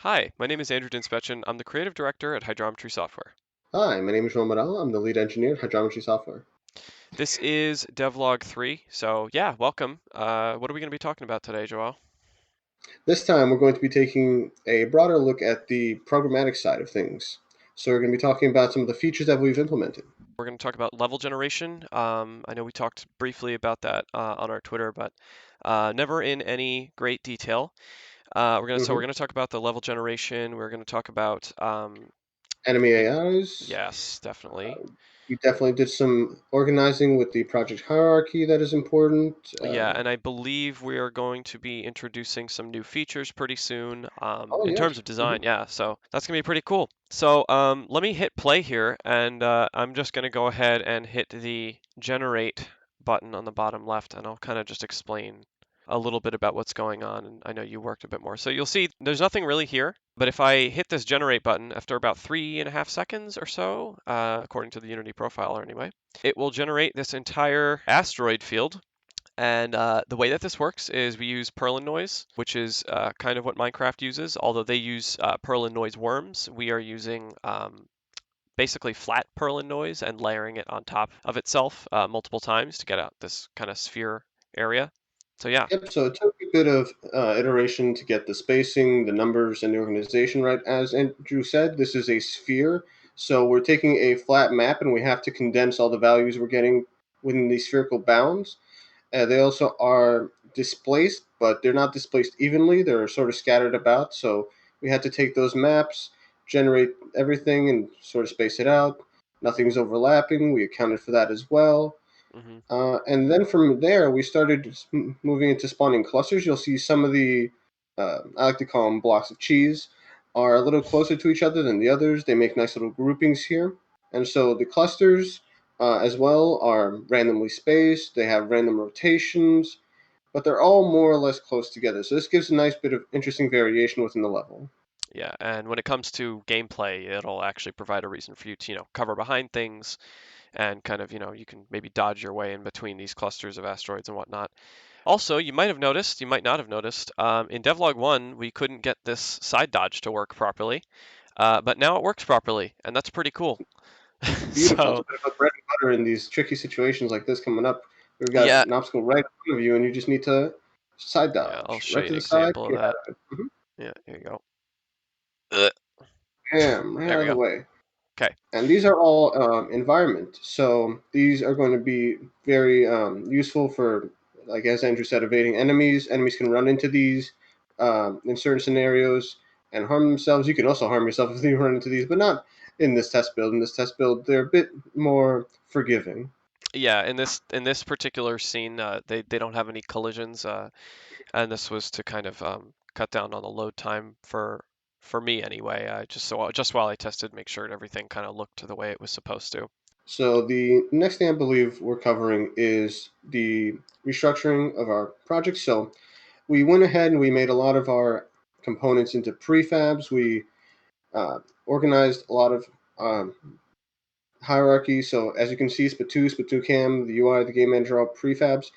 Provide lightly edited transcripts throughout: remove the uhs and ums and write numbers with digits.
Hi, my name is Andrew Dinspechin. I'm the creative director at Hydrometry Software. Hi, my name is Joao Amaral. I'm the lead engineer at Hydrometry Software. This is Devlog 3, so yeah, welcome. What are we going to be talking about today, Joel? This time, we're going to be taking a broader look at the programmatic side of things. So, we're going to be talking about some of the features that we've implemented. We're going to talk about level generation. I know we talked briefly about that on our Twitter, but never in any great detail. We're hmm gonna talk about the level generation. We're going to talk about Enemy it, AIs. yes, definitely. We definitely did some organizing with the project hierarchy that is important. Yeah, and I believe we are going to be introducing some new features pretty soon Oh, in yes. terms of design. Yeah, so that's going to be pretty cool. So let me hit play here, and I'm just going to go ahead and hit the generate button on the bottom left, and I'll kind of just explain a little bit about what's going on. And I know you worked a bit more. So you'll see there's nothing really here, but if I hit this generate button after about 3.5 seconds or so, according to the Unity profiler anyway, it will generate this entire asteroid field, and the way that this works is we use Perlin noise, which is kind of what Minecraft uses, although they use Perlin noise worms. We are using basically flat Perlin noise and layering it on top of itself multiple times to get out this kind of sphere area. So yeah, Yep, so it took a bit of iteration to get the spacing, the numbers, and the organization right. As Andrew said, this is a sphere, so we're taking a flat map and we have to condense all the values we're getting within these spherical bounds. They also are displaced, but they're not displaced evenly. They're sort of scattered about. So we had to take those maps, generate everything, and sort of space it out. Nothing's overlapping. We accounted for that as well. hmm And then from there, we started moving into spawning clusters. You'll see some of the, I like to call them blocks of cheese, are a little closer to each other than the others. They make nice little groupings here. And so the clusters as well are randomly spaced, they have random rotations, but they're all more or less close together. So this gives a nice bit of interesting variation within the level. yeah. And when it comes to gameplay, it'll actually provide a reason for you to cover behind things and kind of you can maybe dodge your way in between these clusters of asteroids and whatnot. Also, you might have noticed, you might not have noticed, in Devlog 1, we couldn't get this side dodge to work properly, but now it works properly, and that's pretty cool. Beautiful. It's So, a bit of a bread and butter in these tricky situations like this coming up. We've got yeah, an obstacle right in front of you, and you just need to side yeah, I'll dodge. show Right you to an the side, example of get that. out of it. Yeah, here you go. Ugh, Bam, right there out we of the go. way. Okay. And these are all environment. So these are going to be very useful for, like as Andrew said, evading enemies. Enemies can run into these in certain scenarios and harm themselves. You can also harm yourself if you run into these, but not in this test build. In this test build, they're a bit more forgiving. Yeah, in this particular scene, they don't have any collisions, and this was to kind of cut down on the load time for me anyway. Just while I tested, make sure everything kind of looked the way it was supposed to. So the next thing I believe we're covering is the restructuring of our project. So we went ahead and we made a lot of our components into prefabs. We organized a lot of um, hierarchy. So as you can see, Spatoo, Spatoo Cam, the UI, the game manager, all prefabs.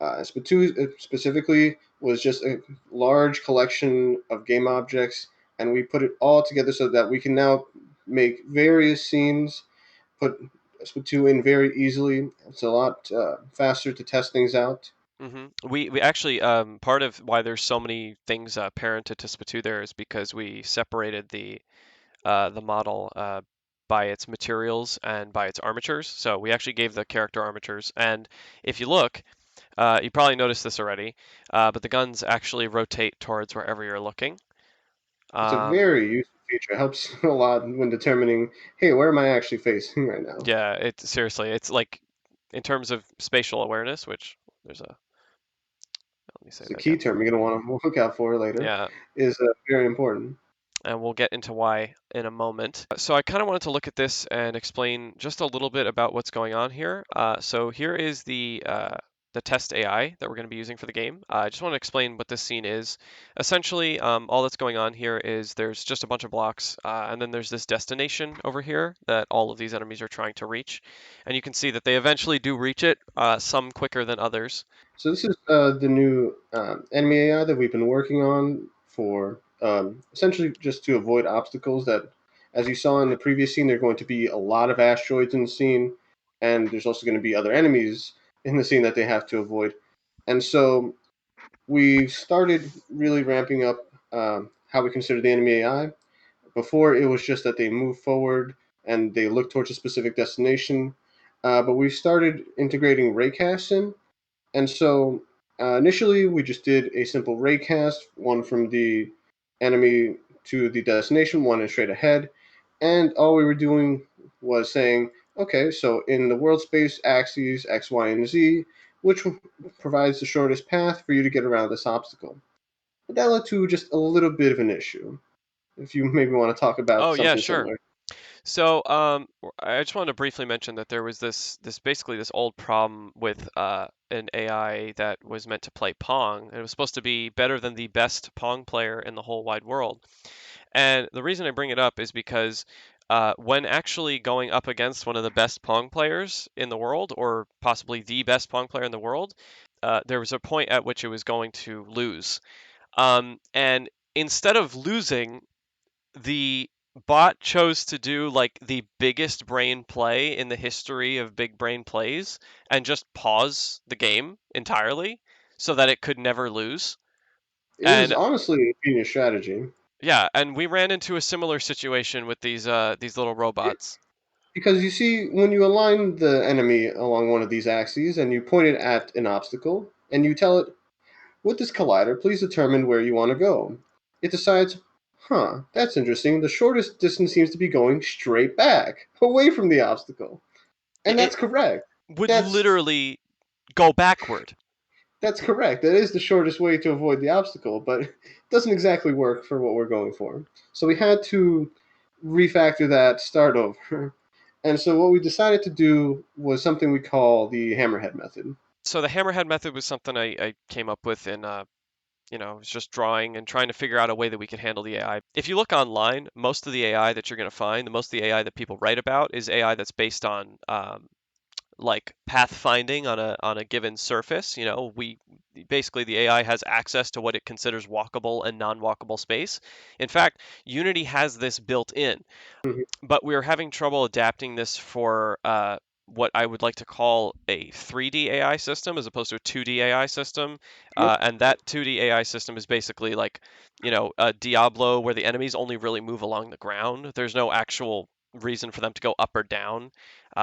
Spatoo specifically was just a large collection of game objects, and we put it all together so that we can now make various scenes, put Spatoo in very easily. It's a lot faster to test things out. We actually part of why there's so many things parented to Spatoo there is because we separated the model by its materials and by its armatures. So we actually gave the character armatures, and if you look, you probably noticed this already, but the guns actually rotate towards wherever you're looking. It's a Um, very useful feature. It helps a lot when determining, hey, where am I actually facing right now? yeah, it seriously, it's like in terms of spatial awareness, which there's a let me say It's a that key again. term you're going to want to look out for later. Yeah, Is very important. and we'll get into why in a moment. So I kind of wanted to look at this and explain just a little bit about what's going on here. So here is the test AI that we're going to be using for the game. I just want to explain what this scene is. Essentially, all that's going on here is there's just a bunch of blocks, and then there's this destination over here that all of these enemies are trying to reach. And you can see that they eventually do reach it, some quicker than others. So this is the new enemy AI that we've been working on for essentially just to avoid obstacles that, as you saw in the previous scene, there are going to be a lot of asteroids in the scene, and there's also going to be other enemies in the scene that they have to avoid. And so we started really ramping up how we consider the enemy AI. Before, it was just that they move forward and they look towards a specific destination. But we started integrating raycasts in, and so initially, we just did a simple raycast, one from the enemy to the destination, one is straight ahead. And all we were doing was saying, okay, so in the world space axes, X, Y, and Z, which provides the shortest path for you to get around this obstacle. But that led to just a little bit of an issue. If you maybe want to talk about Oh yeah, something sure. similar. So, I just wanted to briefly mention that there was this basically this old problem with an AI that was meant to play Pong. It was supposed to be better than the best Pong player in the whole wide world. And the reason I bring it up is because when actually going up against one of the best Pong players in the world, or possibly the best Pong player in the world, there was a point at which it was going to lose. And instead of losing, the bot chose to do like the biggest brain play in the history of big brain plays and just pause the game entirely so that it could never lose. It was And honestly a genius strategy. yeah, and we ran into a similar situation with these little robots. Because you see, when you align the enemy along one of these axes and you point it at an obstacle, and you tell it, with this collider, please determine where you want to go. It decides, huh, that's interesting. The shortest distance seems to be going straight back, away from the obstacle. And It that's correct. would That's literally go backward. that's correct. That is the shortest way to avoid the obstacle, but it doesn't exactly work for what we're going for. So we had to refactor that, start over. And so what we decided to do was something we call the Hammerhead Method. So the hammerhead method was something I came up with in was just drawing and trying to figure out a way that we could handle the AI. If you look online, most of the AI that you're going to find, the most of the AI that people write about is AI that's based on like pathfinding on a given surface. We basically the AI has access to what it considers walkable and non-walkable space. In fact, Unity has this built in, Mhm. but we are having trouble adapting this for what I would like to call a 3D AI system as opposed to a 2D AI system. And that 2D AI system is basically like, a Diablo where the enemies only really move along the ground. There's no actual reason for them to go up or down.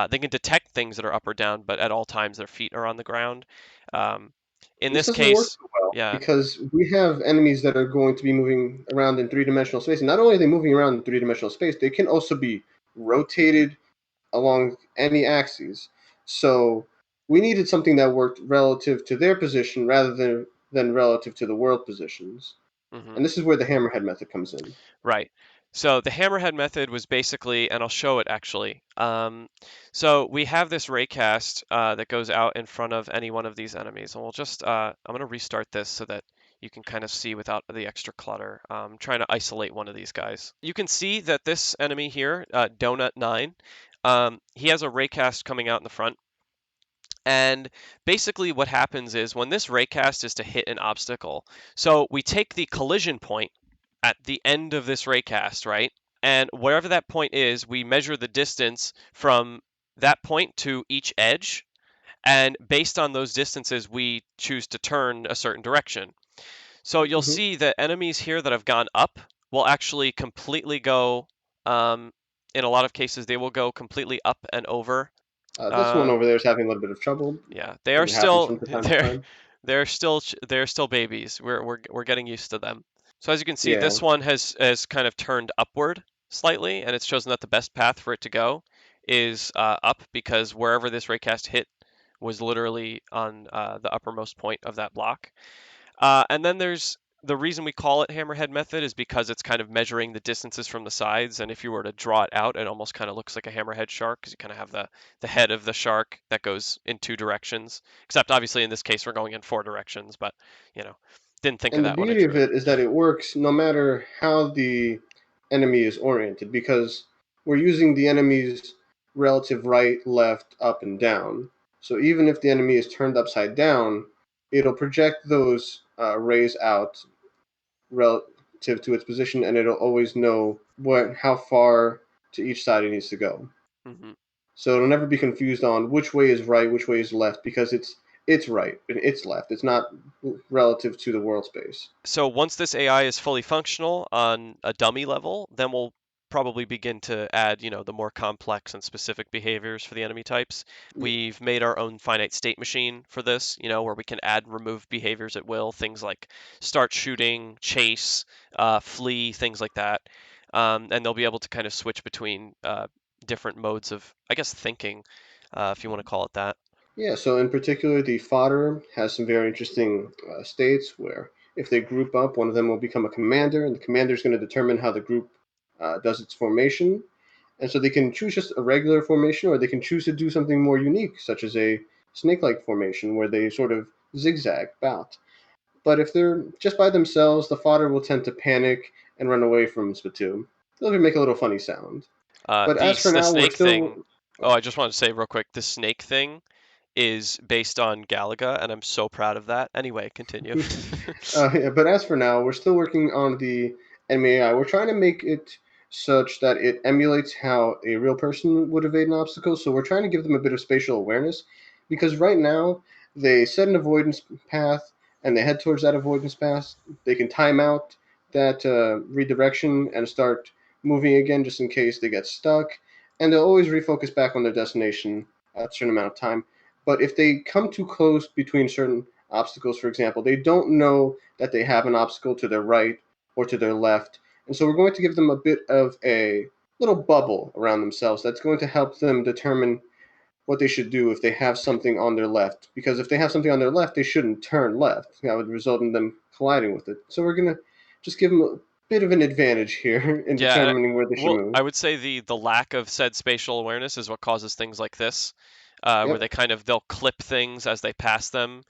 They can detect things that are up or down, but at all times their feet are on the ground. Um, in This this doesn't work case, so well yeah. because we have enemies that are going to be moving around in three-dimensional space. And not only are they moving around in three-dimensional space, they can also be rotated along any axes. So we needed something that worked relative to their position rather than relative to the world positions. hmm And this is where the hammerhead method comes in. Right. So the hammerhead method was basically, and I'll show it actually. So we have this raycast that goes out in front of any one of these enemies, and I'm going to restart this so that you can kind of see without the extra clutter. I'm trying to isolate one of these guys. You can see that this enemy here, Donut 9, he has a raycast coming out in the front. And basically, what happens is when this raycast is to hit an obstacle, so we take the collision point at the end of this raycast, right? And wherever that point is, we measure the distance from that point to each edge. And based on those distances, we choose to turn a certain direction. So you'll Hmm. see that enemies here that have gone up will actually completely go, um, in a lot of cases, they will go completely up and over. This one Uh, over there is having a little bit of trouble. Yeah, they are It happens still from time to time. they're still babies. We're getting used to them. So as you can see, Yeah. this one has kind of turned upward slightly, and it's chosen that the best path for it to go is up because wherever this raycast hit was literally on the uppermost point of that block. And then there's the reason we call it hammerhead method is because it's kind of measuring the distances from the sides. And if you were to draw it out, it almost kind of looks like a hammerhead shark because you kind of have the head of the shark that goes in two directions. Except obviously in this case we're going in four directions, but you know, didn't think of And the that when I beauty drew of it. it is that it works no matter how the enemy is oriented because we're using the enemy's relative right, left, up, and down. So even if the enemy is turned upside down, it'll project those rays out rel- relative to its position, and it'll always know how far to each side it needs to go. Hmm. So it'll never be confused on which way is right, which way is left, because it's right and it's left. It's not relative to the world space. So once this AI is fully functional on a dummy level, then we'll probably begin to add, the more complex and specific behaviors for the enemy types. We've made our own finite state machine for this, where we can add, remove behaviors at will, things like start shooting, chase, flee, things like that. And they'll be able to kind of switch between different modes of, I guess, thinking, if you want to call it that. Yeah, so in particular, the fodder has some very interesting states where if they group up, one of them will become a commander, and the commander is going to determine how the group does its formation. And so they can choose just a regular formation, or they can choose to do something more unique, such as a snake like formation where they sort of zigzag about. But if they're just by themselves, the fodder will tend to panic and run away from Spatoo. They'll make a little funny sound. But The as for the now, we're snake still. thing. Oh, I just wanted to say real quick, the snake thing is based on Galaga, and I'm so proud of that. Anyway, continue. Yeah, but as for now, we're still working on the MAI. We're trying to make it such that it emulates how a real person would evade an obstacle. So we're trying to give them a bit of spatial awareness, because right now they set an avoidance path and they head towards that avoidance path. They can time out that redirection and start moving again just in case they get stuck, and they'll always refocus back on their destination at a certain amount of time. But if they come too close between certain obstacles, for example, they don't know that they have an obstacle to their right or to their left. And so we're going to give them a bit of a little bubble around themselves that's going to help them determine what they should do if they have something on their left. Because if they have something on their left, they shouldn't turn left. That would result in them colliding with it. So we're going to just give them a bit of an advantage here in Yeah, determining where they should well, move. I would say the lack of said spatial awareness is what causes things like this, where Yep. they'll clip things as they pass them,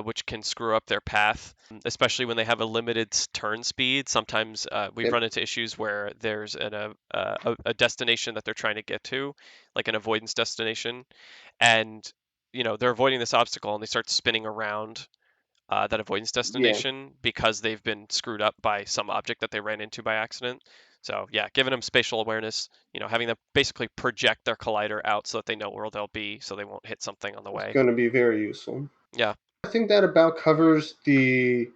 which can screw up their path, especially when they have a limited turn speed. Sometimes we've Yep. run into issues where there's a destination that they're trying to get to, like an avoidance destination, and they're avoiding this obstacle and they start spinning around that avoidance Yeah. destination because they've been screwed up by some object that they ran into by accident. So yeah, giving them spatial awareness, having them basically project their collider out so that they know where they'll be, so they won't hit something on the It's way. going to be very useful. Yeah. I think that about covers the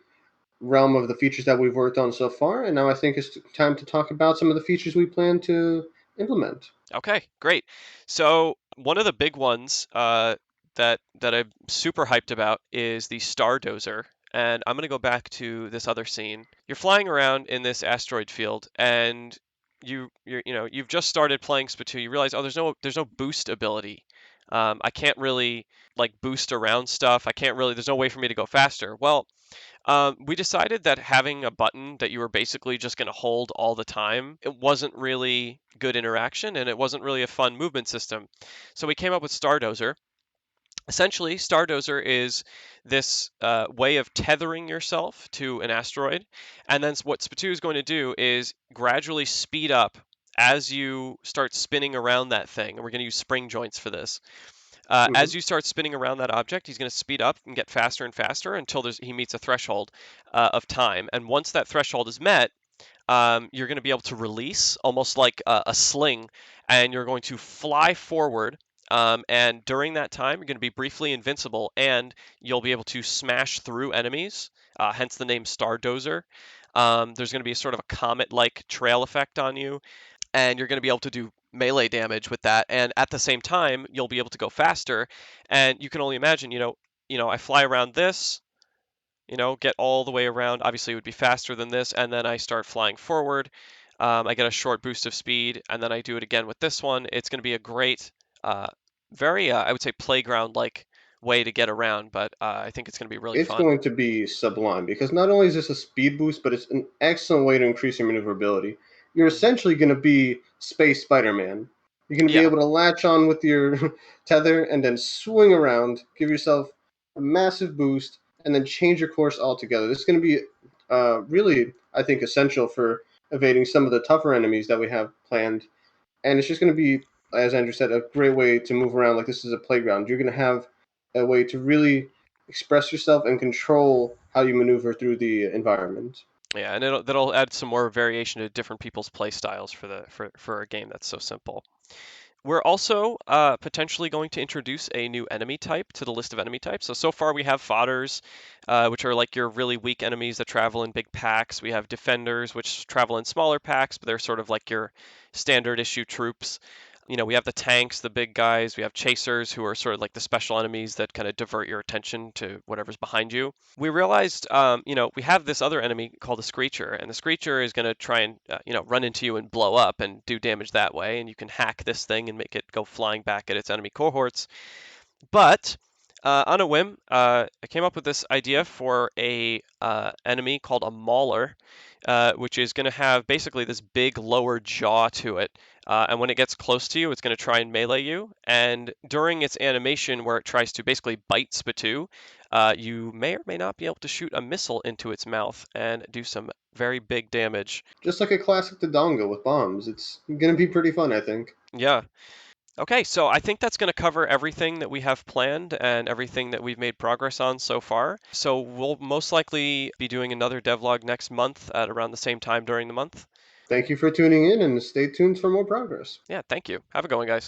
realm of the features that we've worked on so far, and now I think it's time to talk about some of the features we plan to implement. Okay, great. So one of the big ones that I'm super hyped about is the Stardozer. And I'm gonna go back to this other scene. You're flying around in this asteroid field, and you've just started playing Spatoo. You realize, oh, there's no boost ability. I can't really like boost around stuff. I can't really. There's no way for me to go faster. Well, we decided that having a button that you were basically just going to hold all the time, it wasn't really good interaction and it wasn't really a fun movement system. So we came up with Stardozer. Essentially, Stardozer is this way of tethering yourself to an asteroid. And then what Spatoo is going to do is gradually speed up as you start spinning around that thing. And we're going to use spring joints for this. Hmm. As you start spinning around that object, he's going to speed up and get faster and faster until he meets a threshold of time. And once that threshold is met, you're going to be able to release almost like a sling, and you're going to fly forward. And during that time, you're going to be briefly invincible, and you'll be able to smash through enemies, hence the name Stardozer. There's going to be a sort of a comet-like trail effect on you, and you're going to be able to do melee damage with that. And at the same time, you'll be able to go faster. And you can only imagine, I fly around this, get all the way around. Obviously, it would be faster than this, and then I start flying forward. I get a short boost of speed, and then I do it again with this one. It's going to be a great, uh, very, I would say, playground-like way to get around, but I think it's going to be really It's fun. going to be sublime because not only is this a speed boost, but it's an excellent way to increase your maneuverability. You're Hmm. essentially going to be Space Spider Man. You're going to be Yeah. able to latch on with your tether and then swing around, give yourself a massive boost, and then change your course altogether. This is going to be really, I think, essential for evading some of the tougher enemies that we have planned, and it's just going to be, as Andrew said, a great way to move around like this is a playground. You're going to have a way to really express yourself and control how you maneuver through the environment. Yeah, and that'll add some more variation to different people's play styles for a game that's so simple. We're also potentially going to introduce a new enemy type to the list of enemy types. So far we have fodders, which are like your really weak enemies that travel in big packs. We have defenders, which travel in smaller packs, but they're sort of like your standard issue troops. We have the tanks, the big guys. We have chasers, who are sort of like the special enemies that kind of divert your attention to whatever's behind you. We realized, we have this other enemy called the Screecher, and the Screecher is going to try and, run into you and blow up and do damage that way. And you can hack this thing and make it go flying back at its enemy cohorts. But on a whim, I came up with this idea for a enemy called a Mauler, which is going to have basically this big lower jaw to it. And when it gets close to you, it's going to try and melee you. And during its animation, where it tries to basically bite Spatoo, you may or may not be able to shoot a missile into its mouth and do some very big damage. Just like a classic Dodonga with bombs. It's going to be pretty fun, I think. Yeah. Okay, so I think that's going to cover everything that we have planned and everything that we've made progress on so far. So we'll most likely be doing another devlog next month at around the same time during the month. Thank you for tuning in and stay tuned for more progress. Yeah, thank you. Have a good one, guys.